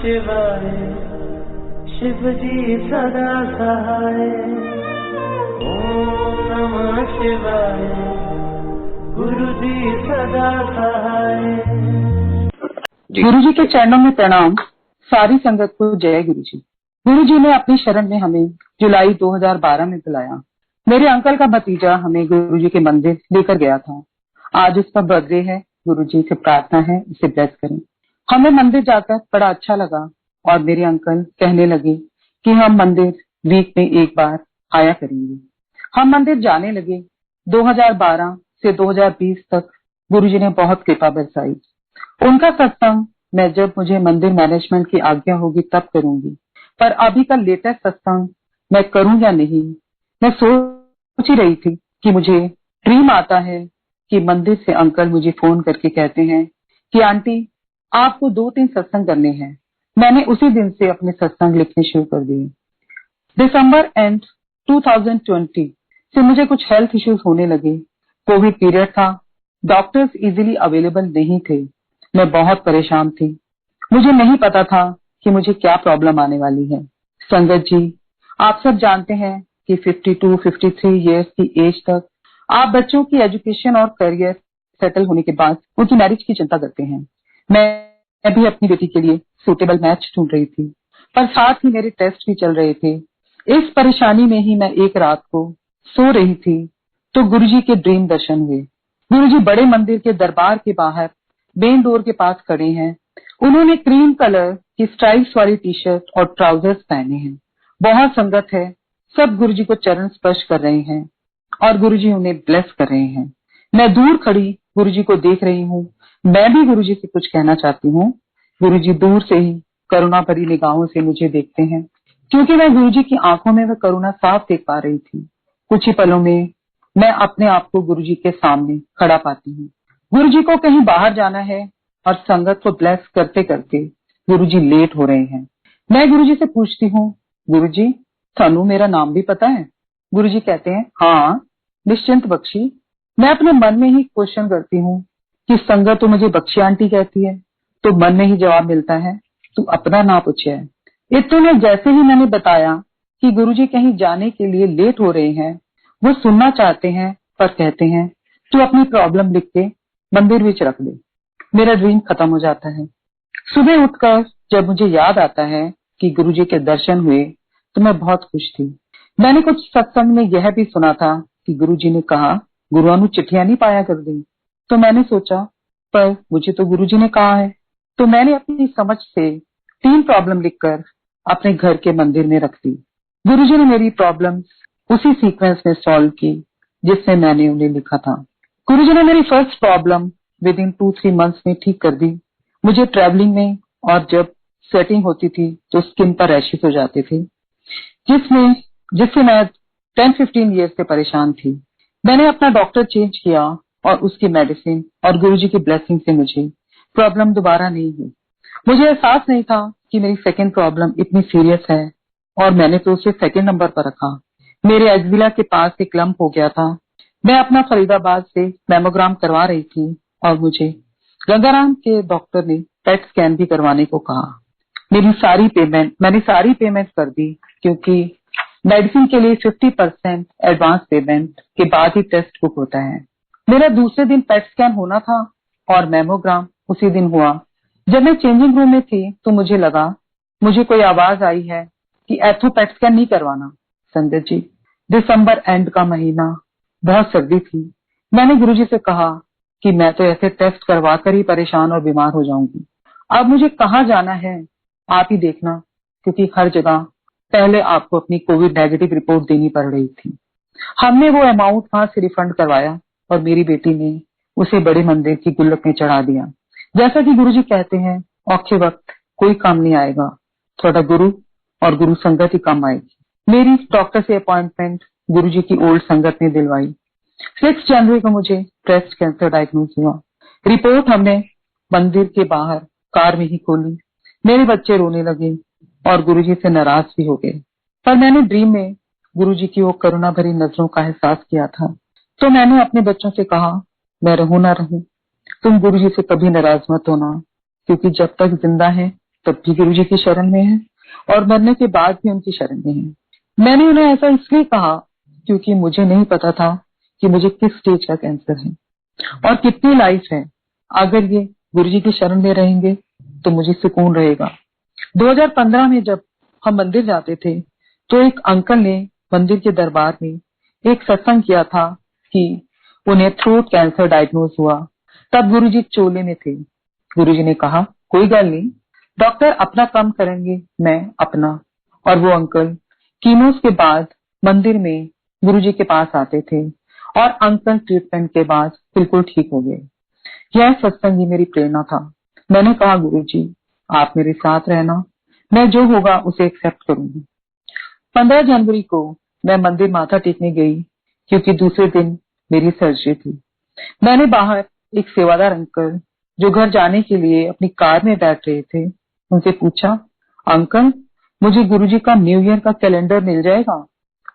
शिवाय, शिव जी सदा सहाय। ओम नमः शिवाय, गुरु जी सदा सहाय। गुरु जी के चरणों में प्रणाम। सारी संगत को जय गुरु जी। गुरु जी ने अपनी शरण में हमें जुलाई 2012 में बुलाया। मेरे अंकल का भतीजा हमें गुरु जी के मंदिर लेकर गया था। आज उसका बर्थडे है। गुरु जी से प्रार्थना है उसे ब्लेस करें। हमें मंदिर जाकर बड़ा अच्छा लगा और मेरे अंकल कहने लगे कि हम मंदिर वीक में एक बार आया करेंगे। हम मंदिर जाने लगे। 2012 से 2020 तक गुरु जी ने बहुत कृपा बरसाई। उनका सत्संग मैं जब मुझे मंदिर मैनेजमेंट की आज्ञा होगी तब करूंगी, पर अभी का लेटेस्ट सत्संग मैं करूं या नहीं, मैं सोच ही रही थी कि मुझे ड्रीम आता है कि मंदिर से अंकल मुझे फोन करके कहते हैं कि आंटी आपको 2-3 सत्संग करने हैं। मैंने उसी दिन से अपने सत्संग लिखने शुरू कर दिए। दिसंबर एंड 2020 से मुझे कुछ हेल्थ इश्यूज होने लगे। कोविड पीरियड था, डॉक्टर्स इजीली अवेलेबल नहीं थे। मैं बहुत परेशान थी। मुझे नहीं पता था कि मुझे क्या प्रॉब्लम आने वाली है। संगत जी, आप सब जानते हैं कि 52-53 इयर्स की एज तक आप बच्चों की एजुकेशन और करियर सेटल होने के बाद उनकी मैरिज की चिंता करते हैं। मैं भी अपनी बेटी के लिए सूटेबल मैच ढूंढ रही थी, पर साथ ही मेरे टेस्ट भी चल रहे थे। इस परेशानी में ही मैं एक रात को सो रही थी तो गुरुजी के ड्रीम दर्शन हुए। गुरुजी बड़े मंदिर के दरबार के बाहर मेन डोर के पास खड़े हैं। उन्होंने क्रीम कलर की स्ट्राइप्स वाली टी शर्ट और ट्राउजर्स पहने हैं। बहुत संगत है, सब गुरुजी को चरण स्पर्श कर रहे हैं और गुरुजी उन्हें ब्लेस कर रहे हैं। मैं दूर खड़ी गुरुजी को देख रही हूँ। मैं भी गुरुजी से कुछ कहना चाहती हूँ। गुरुजी दूर से ही करुणा भरी निगाहों से मुझे देखते हैं, क्योंकि मैं गुरुजी की आंखों में वह करुणा साफ देख पा रही थी। कुछ ही पलों में मैं अपने आप को गुरुजी के सामने खड़ा पाती हूँ। गुरुजी को कहीं बाहर जाना है और संगत को ब्लेस करते करते गुरुजी लेट हो रहे हैं। मैं गुरुजी से पूछती हूँ, गुरुजी थानू मेरा नाम भी पता है? गुरुजी कहते हैं, हाँ निश्चिंत बख्शी। मैं अपने मन में ही क्वेश्चन करती हूँ कि संगत तो मुझे बख्शी आंटी कहती है, तो मन में ही जवाब मिलता है तू अपना ना पूछे है। इतने में जैसे ही मैंने बताया कि गुरुजी कहीं जाने के लिए लेट हो रहे हैं, वो सुनना चाहते हैं पर कहते हैं तू अपनी प्रॉब्लम लिख के मंदिर विच रख दे। मेरा ड्रीम खत्म हो जाता है। सुबह उठकर जब मुझे याद आता है कि गुरुजी के दर्शन हुए तो मैं बहुत खुश थी। मैंने कुछ सत्संग में यह भी सुना था कि गुरुजी ने कहा गुरुओं ਨੂੰ चिट्ठियां नहीं पाया कर दी। तो मैंने सोचा पर मुझे तो गुरुजी ने कहा है, तो मैंने अपनी समझ से 3 प्रॉब्लम लिखकर अपने घर के मंदिर में रख दी। गुरुजी ने मेरी प्रॉब्लम उसी सीक्वेंस में सॉल्व की जिसमें मैंने उन्हें लिखा था। गुरुजी ने मेरी first problem with in 2-3 months में ठीक कर दी। मुझे ट्रैवलिंग में और जब स्वेटिंग होती थी तो स्किन पर रैशेस हो जाते थे, जिससे मैं 10-15 ईयर से परेशान थी। मैंने अपना डॉक्टर चेंज किया और उसकी मेडिसिन और गुरुजी की ब्लेसिंग से मुझे प्रॉब्लम दोबारा नहीं हुई। मुझे एहसास नहीं था कि मेरी सेकंड प्रॉब्लम इतनी सीरियस है और मैंने तो उसे सेकंड नंबर पर रखा। मेरे एक्जिला के पास एक लंप हो गया था। मैं अपना फरीदाबाद से मैमोग्राम करवा रही थी और मुझे गंगाराम के डॉक्टर ने पेट स्कैन भी करवाने को कहा। मैंने सारी पेमेंट कर दी, क्योंकि मेडिसिन के लिए 50% एडवांस पेमेंट के बाद ही टेस्ट बुक होता है। मेरा दूसरे दिन पेट स्कैन होना था और मैमोग्राम उसी दिन हुआ। जब मैं चेंजिंग रूम में थी तो मुझे कोई आवाज आई है कि एथो पेट स्कैन नहीं करवाना। संगत जी, दिसंबर एंड का महीना, बहुत सर्दी थी। मैंने गुरुजी से कहा कि मैं तो ऐसे टेस्ट करवा कर ही परेशान और बीमार हो जाऊंगी। अब मुझे कहाँ जाना है आप ही देखना, क्योंकि हर जगह पहले आपको अपनी कोविड नेगेटिव रिपोर्ट देनी पड़ रही थी। हमने वो अमाउंट वहां से रिफंड करवाया और मेरी बेटी ने उसे बड़े मंदिर की गुल्लक में चढ़ा दिया। जैसा कि गुरुजी कहते हैं, औखे वक्त कोई काम नहीं आएगा, थोड़ा गुरु और गुरु संगत ही काम आएगी। मेरी डॉक्टर से अपॉइंटमेंट गुरुजी की ओल्ड संगत ने दिलवाई। 6 जनवरी को मुझे ब्रेस्ट कैंसर डायग्नोज हुआ। रिपोर्ट हमने मंदिर के बाहर कार में ही खोली। मेरे बच्चे रोने लगे और गुरुजी से नाराज भी हो गए, पर मैंने ड्रीम में गुरुजी की वो करुणा भरी नजरों का एहसास किया था। तो मैंने अपने बच्चों से कहा, मैं रहूं ना रहूं, तुम गुरुजी से कभी नाराज मत होना, क्योंकि जब तक जिंदा है तब भी गुरुजी की शरण में है और मरने के बाद भी उनकी शरण में है। मैंने उन्हें ऐसा इसलिए कहा क्योंकि मुझे नहीं पता था कि मुझे किस स्टेज का कैंसर है और कितनी लाइफ है। अगर ये गुरुजी की शरण में रहेंगे तो मुझे सुकून रहेगा। 2015 में जब हम मंदिर जाते थे तो एक अंकल ने मंदिर के दरबार में एक सत्संग किया था कि उन्हें थ्रोट कैंसर डायग्नोज हुआ। तब गुरुजी चोले में थे। गुरुजी ने कहा, कोई गल नहीं, डॉक्टर अपना काम करेंगे, मैं अपना। और वो अंकल कीमोस के बाद मंदिर में गुरुजी के पास आते थे और अंकल ट्रीटमेंट के बाद बिल्कुल ठीक हो गए। यह सत्संग ही मेरी प्रेरणा था। मैंने कहा, गुरुजी आप मेरे साथ रहना, मैं जो होगा उसे एक्सेप्ट करूंगी। 15 जनवरी को मैं मंदिर माथा टेकने गई क्योंकि दूसरे दिन मेरी सर्जरी थी। मैंने बाहर एक सेवादार अंकल जो घर जाने के लिए अपनी कार में बैठ रहे थे उनसे पूछा, अंकल मुझे गुरुजी का न्यू ईयर का कैलेंडर मिल जाएगा?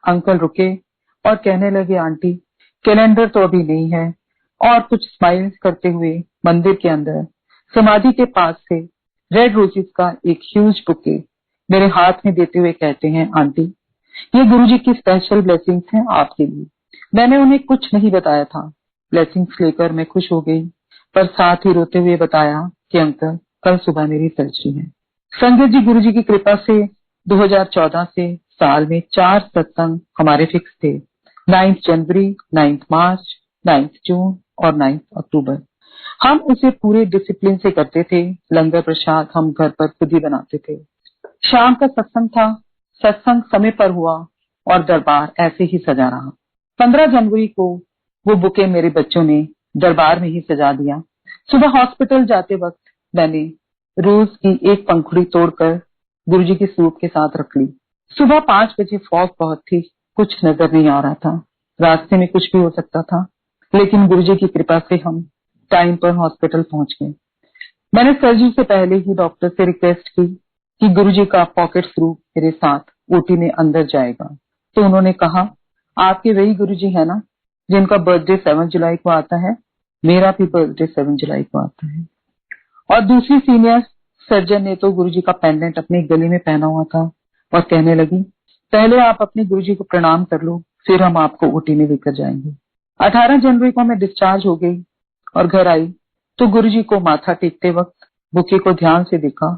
अंकल रुके और कहने लगे, आंटी कैलेंडर तो अभी नहीं है। और कुछ स्माइल करते हुए मंदिर के अंदर समाधि के पास से रेड रोजेस का एक ह्यूज बुके मेरे हाथ में देते हुए कहते हैं, आंटी ये गुरुजी की स्पेशल ब्लेसिंग्स हैं आपके लिए। मैंने उन्हें कुछ नहीं बताया था। ब्लेसिंग्स लेकर मैं खुश हो गई, पर साथ ही रोते हुए बताया कि अंकल कल सुबह मेरी सर्जरी है। संगत जी, गुरुजी की कृपा से 2014 से साल में 4 सत्संग हमारे फिक्स थे। 9 जनवरी, 9 मार्च, 9 जून और 9 अक्टूबर। हम उसे पूरे डिसिप्लिन से करते थे। लंगर प्रसाद हम घर पर खुद ही बनाते थे। शाम का सत्संग था। सत्संग समय पर हुआ और दरबार ऐसे ही सजा रहा। 15 जनवरी को वो बुके मेरे बच्चों ने दरबार में ही सजा दिया। सुबह हॉस्पिटल जाते वक्त मैंने रोज की एक पंखुड़ी तोड़कर गुरुजी की सूप के साथ रख ली। सुबह 5 बजे फॉग बहुत थी, कुछ नजर नहीं आ रहा था। रास्ते में कुछ भी हो सकता था, लेकिन गुरुजी की कृपा से हम टाइम पर हॉस्पिटल पहुंच गए। मैंने सर्जरी से पहले ही डॉक्टर से रिक्वेस्ट की कि गुरुजी का पॉकेट सूप मेरे साथ ओटी में अंदर जाएगा। तो उन्होंने कहा, आपके वही गुरुजी है ना जिनका बर्थडे 7 जुलाई को आता है? मेरा भी बर्थडे 7 जुलाई को आता है। और दूसरी सीनियर सर्जन ने तो गुरुजी का पेंडेंट अपने गले में पहना हुआ था और कहने लगी, पहले आप अपने गुरुजी को प्रणाम कर लो, फिर हम आपको ओटी में लेकर जाएंगे। 18 जनवरी को मैं डिस्चार्ज हो गई और घर आई तो गुरुजी को माथा टेकते वक्त बुके को ध्यान से देखा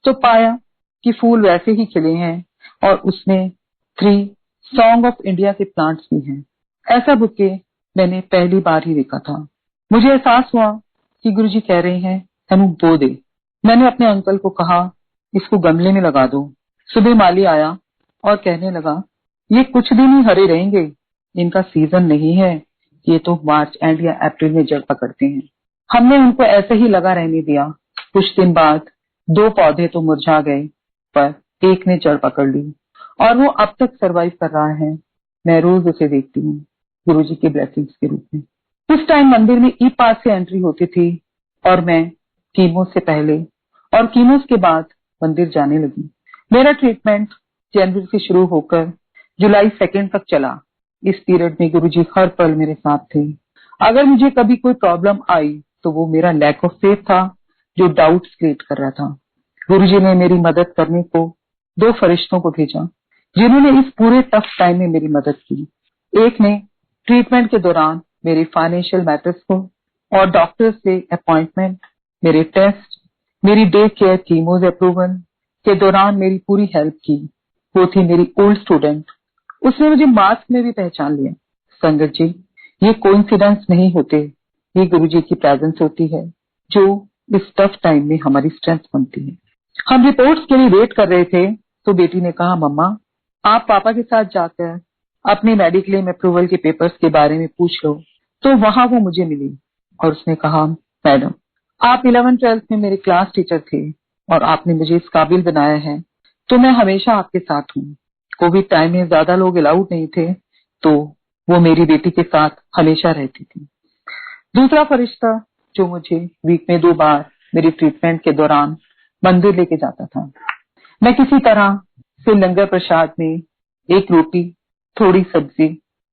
तो पाया कि फूल वैसे ही खिले हैं और उसमें 3 सॉन्ग ऑफ इंडिया के प्लांट्स भी हैं। ऐसा बुके मैंने पहली बार ही देखा था। मुझे एहसास हुआ कि गुरुजी कह रहे हैं, तनु बो दे। मैंने अपने अंकल को कहा, इसको गमले में लगा दो। सुबह माली आया और कहने लगा, ये कुछ दिन ही हरे रहेंगे, इनका सीजन नहीं है, ये तो मार्च एंड या अप्रैल में जड़ पकड़ते हैं। हमने उनको ऐसे ही लगा रहने दिया। कुछ दिन बाद 2 पौधे तो मुरझा गए, पर एक ने जड़ पकड़ ली और वो अब तक सरवाइव कर रहा है। मैं रोज उसे देखती हूँ गुरुजी के ब्लेसिंग्स के रूप में। उस टाइम मंदिर में ई पास से एंट्री होती थी और मैं कीमो से पहले और कीमोस के बाद मंदिर जाने लगी। मेरा ट्रीटमेंट जनवरी से शुरू होकर जुलाई 2 तक चला। इस पीरियड में गुरुजी हर पल मेरे साथ थे। अगर मुझे कभी कोई प्रॉब्लम आई तो वो मेरा लैक ऑफ फेथ था जो डाउट्स क्रिएट कर रहा था। गुरुजी ने मेरी मदद करने को 2 फरिश्तों को भेजा जिन्होंने इस पूरे टफ टाइम में मेरी मदद की। एक ने ट्रीटमेंट के दौरान मेरे फाइनेंशियल मैटर्स को और डॉक्टर से अपॉइंटमेंट, मेरे टेस्ट, मेरी डे केयर कीमोज अप्रूवल के दौरान मेरी पूरी हेल्प की। वो थी मेरी ओल्ड स्टूडेंट। उसने मुझे मास्क में भी पहचान लिया। संगत जी, ये कोइंसिडेंस नहीं होते, ये गुरुजी की प्रेजेंस होती है जो इस टफ टाइम में हमारी स्ट्रेंथ बनती है। हम रिपोर्ट्स के लिए वेट कर रहे थे तो बेटी ने कहा, मम्मा आप पापा के साथ जाकर अपने मेडिक्लेम अप्रूवल के पेपर्स के बारे में पूछ लो। तो वहां वो मुझे मिली और उसने कहा, मैडम आप 11th-12th में मेरे क्लास टीचर थे और आपने मुझे इस काबिल बनाया है, तो मैं हमेशा आपके साथ हूँ। कोविड टाइम में ज्यादा लोग अलाउड नहीं थे तो वो मेरी बेटी के साथ हमेशा रहती थी। दूसरा फरिश्ता जो मुझे वीक में 2 बार मेरी ट्रीटमेंट के दौरान मंदिर लेके जाता था। मैं किसी तरह से लंगर प्रसाद में 1 रोटी, थोड़ी सब्जी,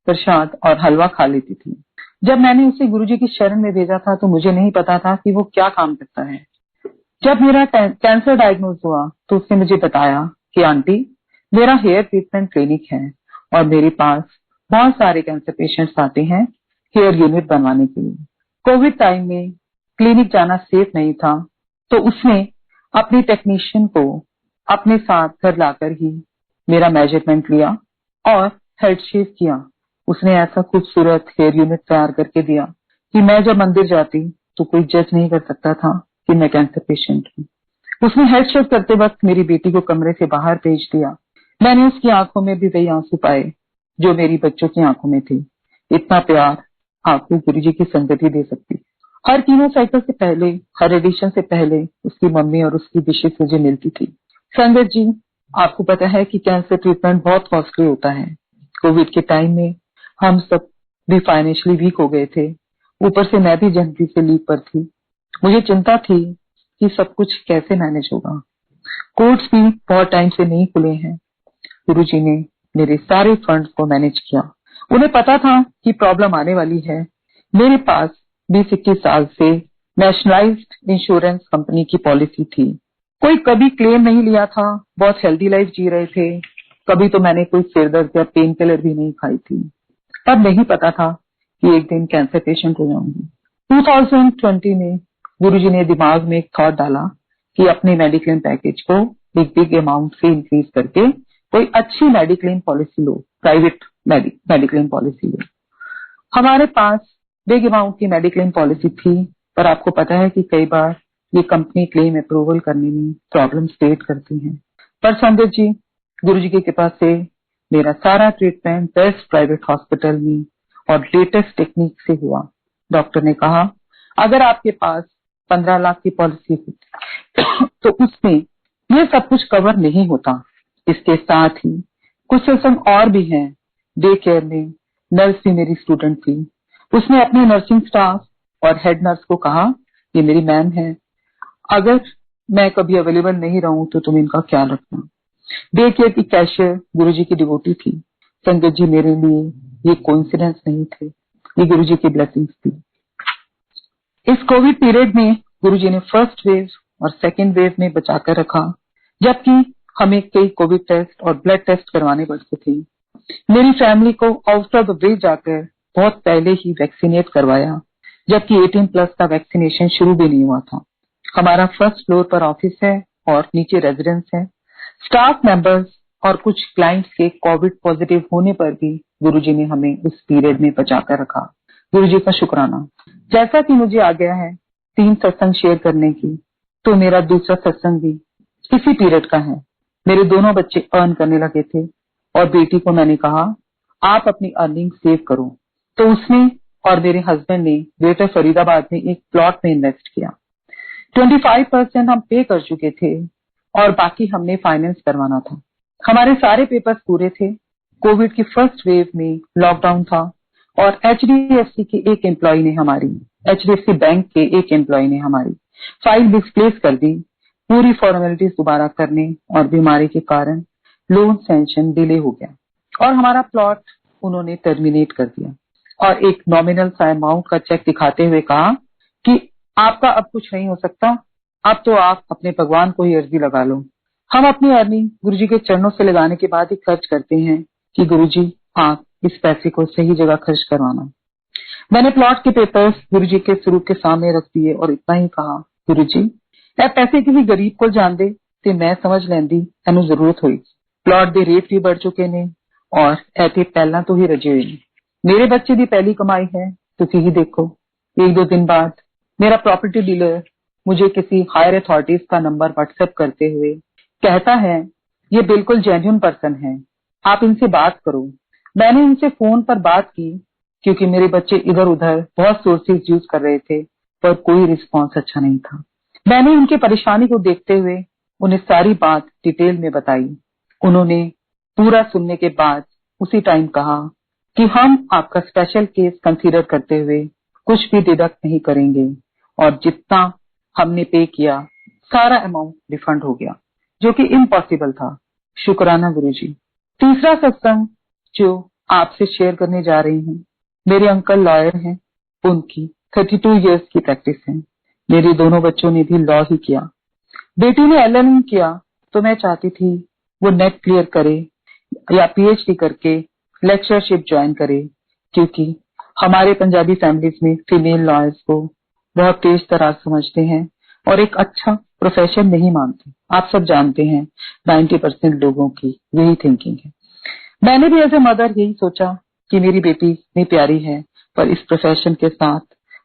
प्रसाद और हलवा खा लेती थी। जब मैंने उसे गुरुजी की शरण में भेजा था तो मुझे नहीं पता था कि वो क्या काम करता है। जब मेरा कैंसर डायग्नोज हुआ तो उसने मुझे बताया कि आंटी, मेरा हेयर ट्रीटमेंट क्लिनिक है और मेरे पास बहुत सारे कैंसर पेशेंट्स आते हैं हेयर यूनिट बनवाने के लिए। कोविड टाइम में क्लिनिक जाना सेफ नहीं था, तो उसने अपनी टेक्नीशियन को अपने साथ घर लाकर ही मेरा मेजरमेंट लिया और हेड शेव किया। उसने ऐसा खूबसूरत हेयर यूनिट तैयार करके दिया कि मैं जब मंदिर जाती तो कोई जज नहीं कर सकता था कि मैं कैंसर पेशेंट हूँ। उसने हेड शेव करते वक्त मेरी बेटी को कमरे से बाहर भेज दिया। मैंने उसकी आंखों में भी वही आंसू पाए जो मेरी बच्चों की आंखों में थे। इतना प्यार आपको गुरुजी की संगति दे सकती। हर कीमो साइकिल से पहले, हर एडिशन से पहले उसकी मम्मी और उसकी विशेष मुझे मिलती थी। संगत जी, आपको पता है कि कैंसर ट्रीटमेंट बहुत कॉस्टली होता है। कोविड के टाइम में हम सब भी फाइनेंशियली वीक हो गए थे। ऊपर से मैं भी जनवरी से लीव पर थी। मुझे चिंता थी कि सब कुछ कैसे मैनेज होगा। कोर्ट्स भी बहुत टाइम से नहीं खुले हैं। गुरुजी ने मेरे सारे फंड्स को मैनेज किया। उन्हें पता था कि प्रॉब्लम आने वाली है। मेरे पास 20-21 साल से नेशनलाइज्ड इंश्योरेंस कंपनी की पॉलिसी थी। कोई कभी क्लेम नहीं लिया था। बहुत हेल्दी लाइफ जी रहे थे। कभी तो मैंने कोई सिरदर्द या पेन किलर भी नहीं खाई थी। तब नहीं पता था कि एक दिन कैंसर पेशेंट हो जाऊंगी। 2020 में गुरुजी ने दिमाग में एक थॉट डाला कि अपने मेडिक्लेम पैकेज को एक बिग अमाउंट से इंक्रीज करके कोई अच्छी मेडिक्लेम पॉलिसी लो, प्राइवेट मेडिक्लेम पॉलिसी लो। हमारे पास बिग अमाउंट की मेडिक्लेम पॉलिसी थी, पर आपको पता है कि कई बार ये कंपनी क्लेम अप्रूवल करने में प्रॉब्लम क्रिएट करती है। पर संगत जी, गुरुजी की कृपा से मेरा सारा ट्रीटमेंट बेस्ट प्राइवेट हॉस्पिटल में और लेटेस्ट टेक्निक से हुआ। डॉक्टर ने कहा, अगर आपके पास 15 लाख की पॉलिसी होती तो उसमें ये सब कुछ कवर नहीं होता। इसके साथ ही कुछ सिस्टम और भी हैं। डे केयर में नर्स भी मेरी स्टूडेंट थी। उसने अपने नर्सिंग स्टाफ और हेड नर्स को कहा, ये मेरी मैम है, अगर मैं कभी अवेलेबल नहीं रहूं तो तुम इनका ख्याल रखना। डे केयर की कैशियर गुरुजी की डिवोटी थी। संगत जी, मेरे लिए ये कोइंसिडेंस नहीं थे, ये गुरुजी की ब्लेसिंग्स थी। इस कोविड पीरियड में गुरुजी ने फर्स्ट वेव और सेकेंड वेव में बचाकर रखा, जबकि हमें कई कोविड टेस्ट और ब्लड टेस्ट करवाने पड़ते थे। मेरी फैमिली को आउट ऑफ द वे जाकर बहुत पहले ही वैक्सीनेट करवाया, जबकि 18+ का वैक्सीनेशन शुरू भी नहीं हुआ था। हमारा फर्स्ट फ्लोर पर ऑफिस है और नीचे रेजिडेंस है। स्टाफ मेंबर्स और कुछ क्लाइंट्स के कोविड पॉजिटिव होने पर भी गुरुजी ने हमें उस पीरियड में बचाकर रखा। गुरुजी का शुक्राना। जैसा कि मुझे आ गया है 3 सत्संग शेयर करने की, तो मेरा दूसरा सत्संग भी इसी पीरियड का है। मेरे दोनों बच्चे अर्न करने लगे थे और बेटी को मैंने कहा, आप अपनी अर्निंग सेव करो, तो उसने और मेरे हस्बैंड ने ग्रेटर फरीदाबाद में एक प्लॉट में इन्वेस्ट किया। 25% हम पे कर चुके थे और बाकी हमने फाइनेंस करवाना था। हमारे सारे पेपर्स पूरे थे। कोविड की फर्स्ट वेव में लॉकडाउन था और एचडीएफसी के एक एम्प्लॉय ने एचडीएफसी बैंक के एक एम्प्लॉय ने हमारी फाइल डिस्प्लेस कर दी। पूरी फॉर्मेलिटीज दोबारा करने और बीमारी के कारण लोन सैंक्शन डिले हो गया और हमारा प्लॉट उन्होंने टर्मिनेट कर दिया और एक नॉमिनल सा अमाउंट का चेक दिखाते हुए कहा कि आपका अब कुछ नहीं हो सकता, अब तो आप अपने भगवान को ही अर्जी लगा लो। हम अपनी अर्निंग गुरुजी के चरणों से लगाने के बाद ही खर्च करते हैं कि गुरुजी आप इस पैसे को सही जगह खर्च करवाना। मैंने प्लॉट के पेपर्स गुरुजी के स्वरूप के सामने रख दिए और इतना ही कहा, गुरुजी ए पैसे किसी गरीब को जान दे ते मैं समझ लेंदी एनू जरूरत हुई। प्लॉट दे रेट भी बढ़ चुके ने और ऐसे पहला तो ही रजे हुए ने। मेरे बच्चे की पहली कमाई है, तुसी ही देखो। 1-2 दिन बाद मेरा प्रॉपर्टी डीलर मुझे किसी हायर अथॉरिटीज का नंबर व्हाट्सएप करते हुए कहता है, ये बिल्कुल जेन्युइन पर्सन है, आप इनसे बात करो। मैंने इनसे फोन पर बात की क्योंकि मेरे बच्चे इधर उधर बहुत सोर्सेज यूज कर रहे थे, पर कोई रिस्पॉन्स अच्छा नहीं था। मैंने उनकी परेशानी को देखते हुए उन्हें सारी बात डिटेल में बताई। उन्होंने पूरा सुनने के बाद उसी टाइम कहा कि हम आपका स्पेशल केस कंसीडर करते हुए कुछ भी डिडक्ट नहीं करेंगे और जितना हमने पे किया सारा अमाउंट रिफंड हो गया, जो कि इम्पॉसिबल था। शुक्राना गुरुजी। तीसरा सत्संग जो आपसे शेयर करने जा रही हूँ, मेरे अंकल लॉयर हैं, उनकी 32 इयर्स की प्रैक्टिस है। मेरे दोनों बच्चों ने भी लॉ ही किया। बेटी ने LLM किया तो मैं चाहती थी वो नेट क्लियर करे या PhD करके लेक्चरशिप ज्वाइन करे, क्योंकि हमारे पंजाबी फैमिलीज में फीमेल लॉयर्स को बहुत तेज तरार समझते हैं और एक अच्छा प्रोफेशन नहीं मानते। आप सब जानते हैं 90% लोगों की यही थिंकिंग है। मैंने भी एज ए मदर यही सोचा कि मेरी बेटी इतनी प्यारी है, पर इस प्रोफेशन के साथ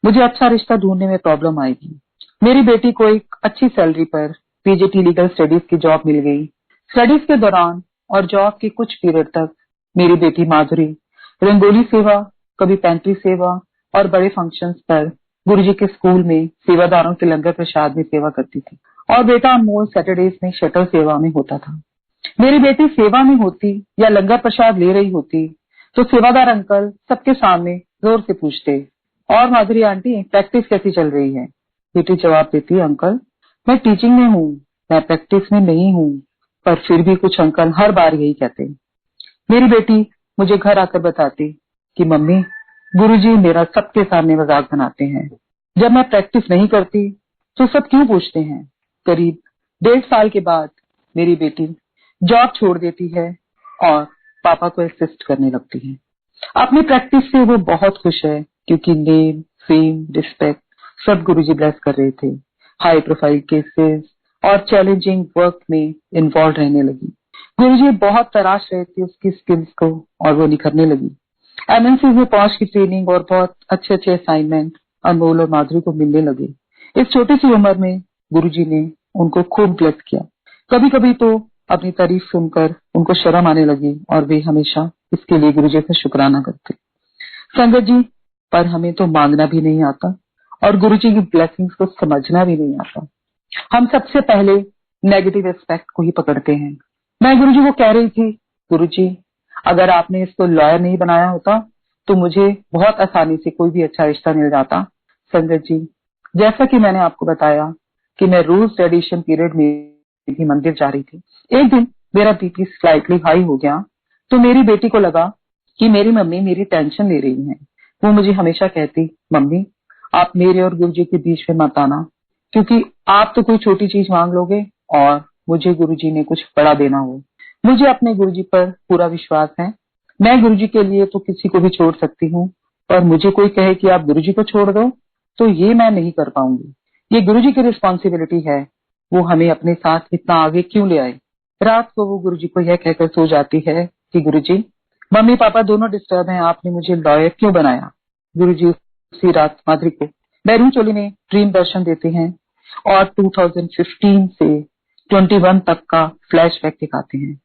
मुझे अच्छा रिश्ता ढूंढने में प्रॉब्लम आएगी। मेरी बेटी को एक अच्छी सैलरी पर PGT लीगल स्टडीज की जॉब मिल गई। स्टडीज के दौरान और जॉब के कुछ पीरियड तक मेरी बेटी माधुरी रंगोली सेवा, कभी पेंट्री सेवा और बड़े फंक्शंस पर गुरुजी के स्कूल में सेवादारों के लंगर प्रसाद में सेवा करती थी, और बेटा अनमोल सैटरडेज में शटल सेवा में होता था। मेरी बेटी सेवा में होती या लंगर प्रसाद ले रही होती तो सेवादार अंकल सबके सामने जोर से पूछते, और माधुरी आंटी प्रैक्टिस कैसी चल रही है? बेटी जवाब देती, अंकल मैं टीचिंग में हूँ, मैं प्रैक्टिस में नहीं हूँ। पर फिर भी कुछ अंकल हर बार यही कहते। मेरी बेटी मुझे घर आकर बताती कि मम्मी गुरुजी मेरा सबके सामने मजाक बनाते हैं, जब मैं प्रैक्टिस नहीं करती तो सब क्यों पूछते हैं। करीब 1.5 साल के बाद मेरी बेटी जॉब छोड़ देती है और पापा को असिस्ट करने लगती है। अपनी प्रैक्टिस से वो बहुत खुश है, क्योंकि नेम, फेम, रिस्पेक्ट सब गुरुजी ब्लेस कर रहे थे। हाई प्रोफाइल केसेस और चैलेंजिंग वर्क में इन्वॉल्व रहने लगी। गुरुजी बहुत तराश रहे थे उसकी स्किल्स को और वो निखरने लगी। MNC में पहुंच की ट्रेनिंग और बहुत अच्छे अच्छे असाइनमेंट अनमोल और माधुरी को मिलने लगे। इस छोटी सी उम्र में गुरुजी ने उनको खूब ब्लेस किया। कभी कभी तो अपनी तारीफ सुनकर उनको शर्म आने लगी और वे हमेशा इसके लिए गुरुजी से शुक्राना करते। संगत जी, पर हमें तो मांगना भी नहीं आता और गुरुजी की ब्लेसिंग्स को समझना भी नहीं आता। हम सबसे पहले नेगेटिव एस्पेक्ट को ही पकड़ते हैं। मैं गुरुजी को कह रही थी, गुरुजी अगर आपने इसको लॉयर नहीं बनाया होता तो मुझे बहुत आसानी से कोई भी अच्छा रिश्ता मिल जाता। संगत जी, जैसा कि मैंने आपको बताया कि मैं रोज ट्रेडिशन पीरियड में भी मंदिर जा रही थी। एक दिन मेरा BP स्लाइटली हाई हो गया तो मेरी बेटी को लगा कि मेरी मम्मी मेरी टेंशन ले रही है। वो मुझे हमेशा कहती, मम्मी आप मेरे और गुरुजी के बीच में मत आना, क्योंकि आप तो कोई छोटी चीज मांग लोगे और मुझे गुरुजी ने कुछ बड़ा देना हो। मुझे अपने गुरुजी पर पूरा विश्वास है। मैं गुरुजी के लिए तो किसी को भी छोड़ सकती हूँ, पर मुझे कोई कहे कि आप गुरुजी को छोड़ दो तो ये मैं नहीं कर पाऊंगी। ये गुरुजी की रिस्पॉन्सिबिलिटी है, वो हमें अपने साथ इतना आगे क्यों ले आए। रात को वो गुरुजी को यह कहकर सो जाती है कि गुरुजी मम्मी पापा दोनों डिस्टर्ब हैं, आपने मुझे लॉयर क्यों बनाया। गुरुजी उसी रात माधुरी को बैरून चोली में ड्रीम दर्शन देते हैं और 2015 से 21 तक का फ्लैशबैक दिखाते हैं।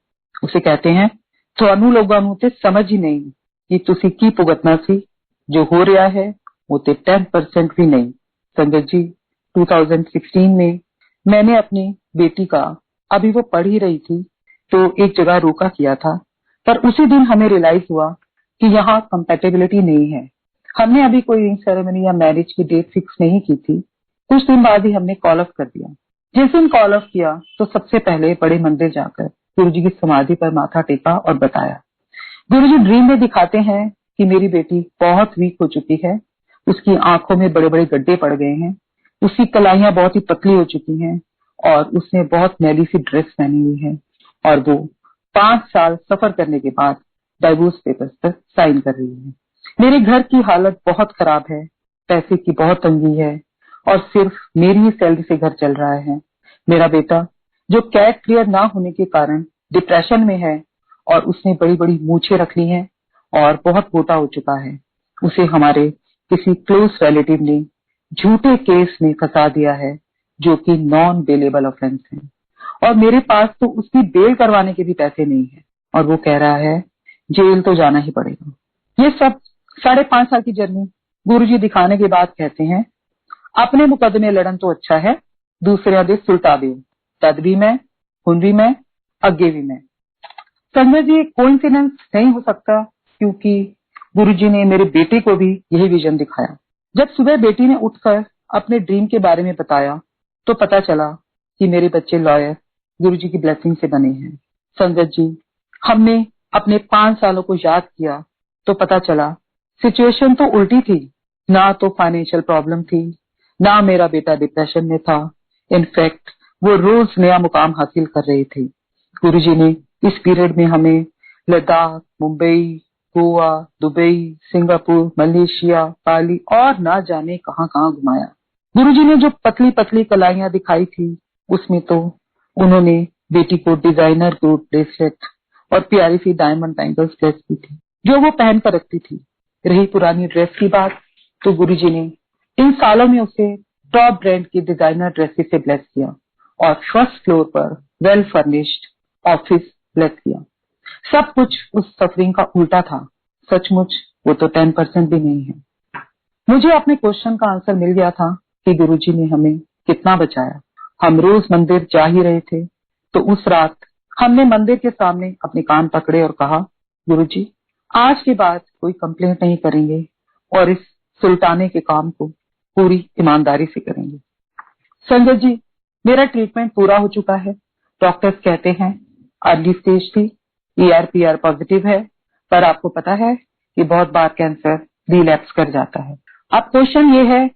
उसे कहते हैं, ਤੁਹਾਨੂੰ ਲੋਕਾਂ ਨੂੰ ਤੇ ਸਮਝ ਹੀ ਨਹੀਂ ਕਿ ਤੁਸੀਂ ਕੀ ਭੁਗਤਣਾ ਸੀ, जो हो रहा है वो ते 10% भी नहीं। संगत जी, 2016 में मैंने अपनी बेटी का, अभी वो पढ़ ही रही थी तो एक जगह रोका किया था, पर उसी दिन हमें रियलाइज हुआ कि यहाँ कंपेटेबिलिटी नहीं है। हमने अभी कोई रिंग सेरेमनी या मैरिज की डेट फिक्स नहीं की थी। कुछ दिन बाद ही हमने कॉल ऑफ कर दिया। जिस दिन कॉल ऑफ किया तो सबसे पहले बड़े मंदिर जाकर गुरुजी की समाधि पर माथा टेका और बताया। गुरुजी ड्रीम में दिखाते हैं कि मेरी बेटी बहुत वीक हो चुकी है, उसकी आंखों में बड़े बड़े गड्ढे पड़ गए हैं, उसकी कलाइयां बहुत ही पतली हो चुकी हैं और उसने बहुत मैली सी ड्रेस पहनी हुई है और वो 5 साल सफर करने के बाद डाइवोर्स पेपर्स पर साइन कर रही है। मेरे घर की हालत बहुत खराब है, पैसे की बहुत तंगी है और सिर्फ मेरी ही सैलरी से घर चल रहा है। मेरा बेटा जो कैट क्लियर ना होने के कारण डिप्रेशन में है और उसने बड़ी बड़ी मूछें रख ली हैं और बहुत मोटा हो चुका है। उसे हमारे किसी क्लोज रिलेटिव ने झूठे केस में फंसा दिया है, जो कि नॉन बेलेबल ऑफेंस है, और मेरे पास तो उसकी बेल करवाने के भी पैसे नहीं है और वो कह रहा है जेल तो जाना ही पड़ेगा। ये सब 5.5 साल की जर्नी गुरुजी दिखाने के बाद कहते हैं, अपने मुकदमे लड़न तो अच्छा है दूसरे दे सुलटा दे, तद भी मैं, हुन भी मैं, अगे भी मैं। संजय जी, कोइंसिडेंस नहीं हो सकता, क्योंकि गुरुजी ने मेरे बेटे को भी यही विजन दिखाया। जब सुबह बेटी ने उठकर अपने ड्रीम के बारे में बताया तो पता चला कि मेरे बच्चे लॉयर गुरुजी की ब्लेसिंग से बने हैं। संगत जी, हमने अपने 5 सालों को याद किया तो पता चला सिचुएशन तो उल्टी थी। ना तो फाइनेंशियल प्रॉब्लम थी, ना मेरा बेटा डिप्रेशन में था। इनफैक्ट वो रोज नया मुकाम हासिल कर रहे थे। गुरुजी ने इस पीरियड में हमें Ladakh, Mumbai, Goa, Dubai, Singapore, Malaysia, Bali और ना जाने कहां कहां घुमाया। गुरुजी ने जो पतली पतली कलाइयां दिखाई थी, उसमें तो उन्होंने बेटी को डिजाइनर गोल्ड ब्रेसलेट और प्यारी सी डायमंड बैंगल्स ड्रेस की थी, जो वो पहन कर रखती थी। रही पुरानी ड्रेस की बात, तो गुरुजी ने इन सालों में उसे टॉप ब्रांड की डिजाइनर ड्रेसेस से ब्लेस किया और फर्स्ट फ्लोर पर वेल फर्निश्ड ऑफिस ब्लेस किया। सब कुछ उस सफरिंग का उल्टा था। सचमुच वो तो 10% भी नहीं है। मुझे अपने क्वेश्चन का आंसर मिल गया था कि गुरुजी ने हमें कितना बचाया। हम रोज मंदिर जा ही रहे थे, तो उस रात हमने मंदिर के सामने अपने कान पकड़े और कहा, गुरुजी आज के बाद कोई कंप्लेंट नहीं करेंगे और इस सुल्ताने के काम को पूरी ईमानदारी से करेंगे। संजय जी, मेरा ट्रीटमेंट पूरा हो चुका है। डॉक्टर्स कहते हैं अर्ली स्टेज थी, ERPR पॉजिटिव है, पर आपको पता है कि बहुत बार कैंसर रिलैप्स कर जाता है। अब क्वेश्चन ये है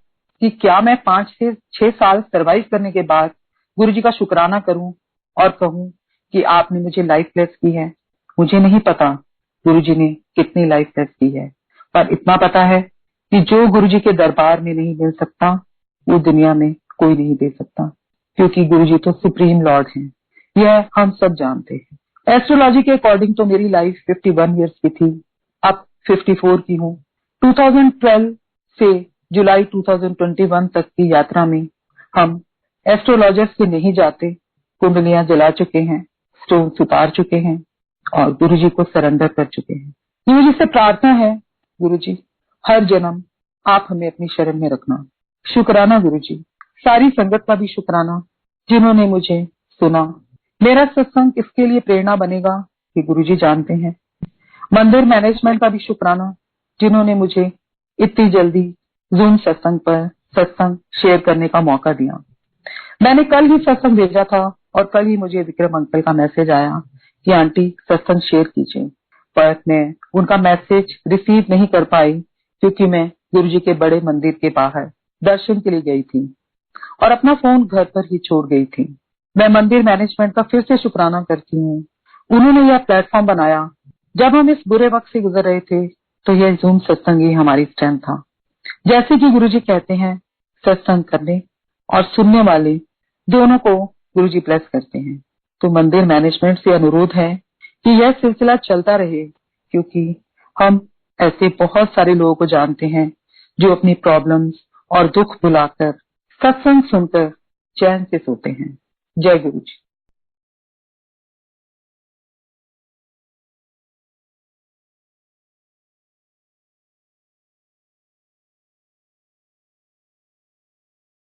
कि क्या मैं 5 से 6 साल सर्वाइव करने के बाद गुरुजी का शुक्राना करूं और कहूं कि आपने मुझे लाइफ ब्लेस की है। मुझे नहीं पता गुरुजी ने कितनी लाइफ ब्लेस की है, पर इतना पता है कि जो गुरुजी के दरबार में नहीं मिल सकता, वो दुनिया में कोई नहीं दे सकता, क्योंकि गुरुजी तो सुप्रीम लॉर्ड हैं। यह हम सब जानते हैं। एस्ट्रोलॉजी के अकॉर्डिंग तो मेरी लाइफ 51 ईयर्स की थी, अब 54 की हूँ। 2012 से जुलाई 2021 तक की यात्रा में हम एस्ट्रोलॉजर्स के नहीं जाते, कुंडलियां जला चुके हैं, स्टोन्स उतार चुके हैं और गुरुजी को सरेंडर कर चुके हैं। गुरुजी से प्रार्थना है, गुरुजी हर जन्म आप हमें अपनी शरण में रखना। शुक्राना गुरुजी, सारी संगत का भी शुक्राना जिन्होंने मुझे सुना। मेरा सत्संग इसके लिए प्रेरणा बनेगा कि गुरुजी जानते हैं। मंदिर मैनेजमेंट का भी शुक्राना जिन्होंने मुझे इतनी जल्दी जूम सत्संग पर सत्संग शेयर करने का मौका दिया। मैंने कल ही सत्संग भेजा था और कल ही मुझे विक्रम अंकल का मैसेज आया कि आंटी सत्संग शेयर कीजिए, पर मैं उनका मैसेज रिसीव नहीं कर पाई क्योंकि मैं गुरुजी के बड़े मंदिर के बाहर दर्शन के लिए गई थी और अपना फोन घर पर ही छोड़ गई थी। मैं मंदिर मैनेजमेंट का फिर से शुक्राना करती हूँ। उन्होंने यह प्लेटफॉर्म बनाया। जब हम इस बुरे वक्त से गुजर रहे थे, तो यह जूम सत्संग ही हमारी स्ट्रेंथ था। जैसे कि गुरुजी कहते हैं, सत्संग करने और सुनने वाले दोनों को गुरुजी ब्लेस करते हैं। तो मंदिर मैनेजमेंट से अनुरोध है कि यह सिलसिला चलता रहे, क्योंकि हम ऐसे बहुत सारे लोगों को जानते हैं जो अपनी प्रॉब्लम्स और दुख भुलाकर सत्संग सुनकर चैन से सोते हैं। जय गुरुजी।